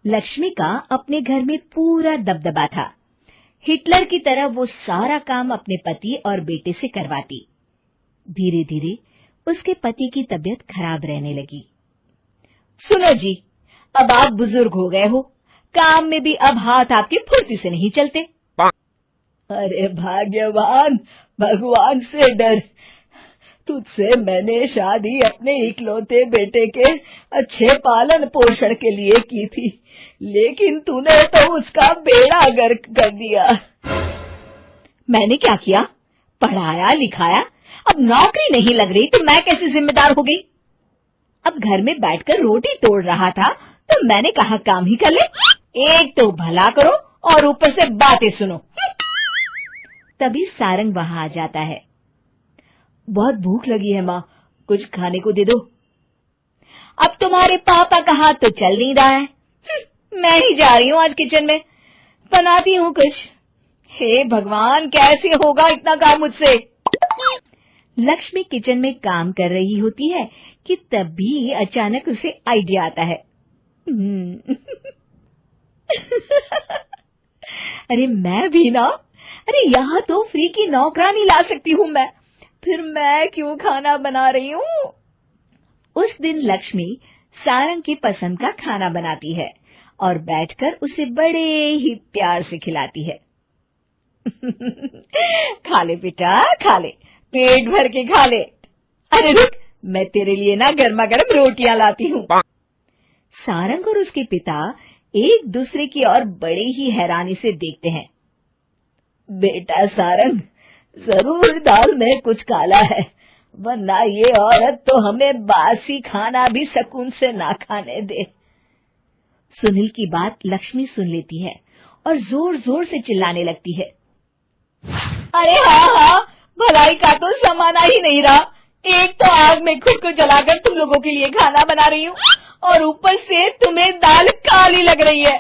लक्ष्मी का अपने घर में पूरा दबदबा था। हिटलर की तरह वो सारा काम अपने पति और बेटे से करवाती। धीरे धीरे उसके पति की तबीयत खराब रहने लगी। सुनो जी, अब आप बुजुर्ग हो गए हो, काम में भी अब हाथ आपके फुर्ती से नहीं चलते। अरे भाग्यवान, भगवान से डर। तुझसे मैंने शादी अपने इकलौते बेटे के अच्छे पालन पोषण के लिए की थी, लेकिन तूने तो उसका बेड़ा गर्क कर दिया। मैंने क्या किया? पढ़ाया लिखाया, अब नौकरी नहीं लग रही तो मैं कैसे जिम्मेदार हो गई? अब घर में बैठकर रोटी तोड़ रहा था तो मैंने कहा काम ही कर ले। एक तो भला करो और ऊपर से बातें सुनो। तभी सारंग वहां आ जाता है। बहुत भूख लगी है माँ, कुछ खाने को दे दो। अब तुम्हारे पापा का हाथ तो चल नहीं रहा है। मैं ही जा रही हूँ आज किचन में, बनाती हूँ कुछ। हे भगवान, कैसे होगा इतना काम मुझसे? लक्ष्मी किचन में काम कर रही होती है कि तभी अचानक उसे आइडिया आता है। अरे मैं भी ना, अरे यहाँ तो फ्री की नौकरानी ला सकती हूँ मैं, फिर मैं क्यों खाना बना रही हूँ? उस दिन लक्ष्मी सारंग की पसंद का खाना बनाती है और बैठकर उसे बड़े ही प्यार से खिलाती है। खा ले बेटा, खा ले, पेट भर के खा ले। अरे रुक, मैं तेरे लिए ना गर्मा गर्म रोटियां लाती हूँ। सारंग और उसके पिता एक दूसरे की ओर बड़े ही हैरानी से देखते हैं। बेटा सारंग, जरूर दाल में कुछ काला है, वरना ये औरत तो हमें बासी खाना भी सुकून से ना खाने दे। सुनील की बात लक्ष्मी सुन लेती है और जोर जोर से चिल्लाने लगती है। अरे हाँ, भलाई का तो जमाना ही नहीं रहा। एक तो आग में खुद को जलाकर तुम लोगों के लिए खाना बना रही हूँ और ऊपर से तुम्हें दाल काली लग रही है।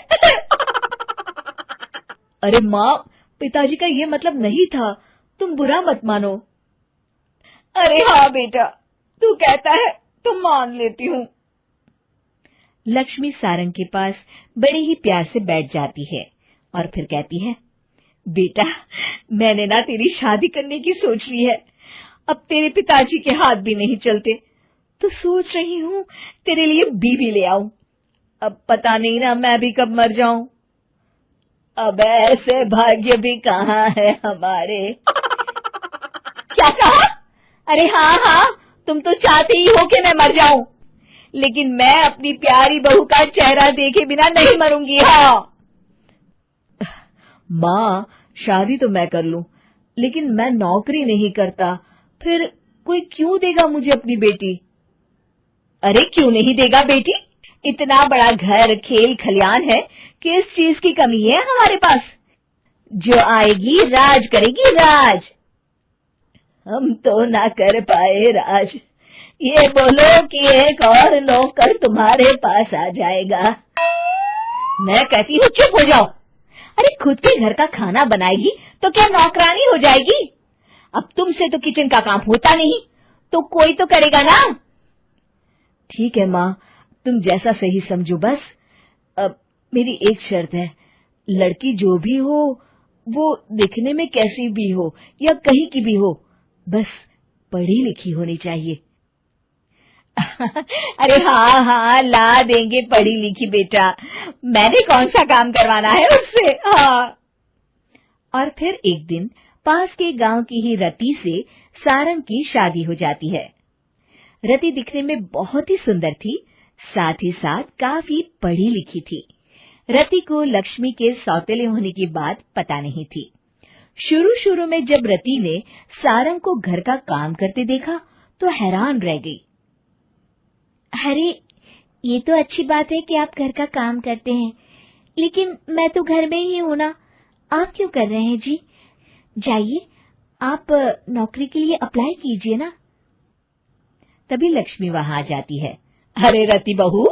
अरे माँ, पिताजी का ये मतलब नहीं था, तुम बुरा मत मानो। अरे हाँ बेटा, तू कहता है तो मान लेती हूँ। लक्ष्मी सारंग के पास बड़े ही प्यार से बैठ जाती है और फिर कहती है, बेटा मैंने ना तेरी शादी करने की सोच ली है। अब तेरे पिताजी के हाथ भी नहीं चलते, तो सोच रही हूँ तेरे लिए बीवी ले आऊं। अब पता नहीं ना मैं भी कब मर जाऊं। अब ऐसे भाग्य भी कहाँ है हमारे। क्या कहा? अरे हाँ, तुम तो चाहते ही हो कि मैं मर जाऊं, लेकिन मैं अपनी प्यारी बहू का चेहरा देखे बिना नहीं मरूंगी। हाँ माँ, शादी तो मैं कर लूं, लेकिन मैं नौकरी नहीं करता, फिर कोई क्यों देगा मुझे अपनी बेटी? अरे क्यों नहीं देगा बेटी? इतना बड़ा घर, खेल खलियान है, किस चीज की कमी है हमारे पास? जो आएगी राज करेगी, राज। हम तो ना कर पाए राज, ये बोलो कि एक और नौकर तुम्हारे पास आ जाएगा। मैं कहती हूँ चुप हो जाओ। अरे खुद के घर का खाना बनाएगी तो क्या नौकरानी हो जाएगी? अब तुमसे तो किचन का काम होता नहीं, तो कोई तो करेगा ना। ठीक है माँ, तुम जैसा सही समझो बस। अब मेरी एक शर्त है, लड़की जो भी हो वो दिखने में कैसी भी हो या कहीं की भी हो, बस पढ़ी लिखी होनी चाहिए। अरे हाँ, ला देंगे पढ़ी लिखी बेटा, मैंने कौन सा काम करवाना है उससे। हाँ। और फिर एक दिन पास के गांव की ही रति से सारंग की शादी हो जाती है। रति दिखने में बहुत ही सुंदर थी, साथ ही साथ काफी पढ़ी लिखी थी। रति को लक्ष्मी के सौतेले होने की बात पता नहीं थी। शुरू में जब रति ने सारंग को घर का काम करते देखा तो हैरान रह गई। अरे ये तो अच्छी बात है कि आप घर का काम करते हैं, लेकिन मैं तो घर में ही हूं ना, आप क्यों कर रहे हैं जी? जाइए, आप नौकरी के लिए अप्लाई कीजिए ना। तभी लक्ष्मी वहां आ जाती है। अरे रति बहू,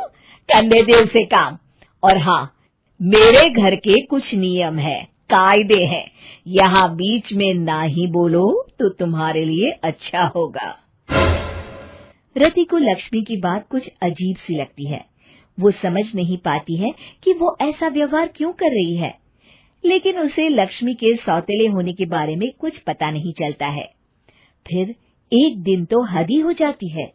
करने दे उसे काम। और हाँ, मेरे घर के कुछ नियम है, कायदे हैं, यहाँ बीच में ना ही बोलो तो तुम्हारे लिए अच्छा होगा। रति को लक्ष्मी की बात कुछ अजीब सी लगती है। वो समझ नहीं पाती है कि वो ऐसा व्यवहार क्यों कर रही है, लेकिन उसे लक्ष्मी के सौतेले होने के बारे में कुछ पता नहीं चलता है। फिर एक दिन तो हद ही हो जाती है।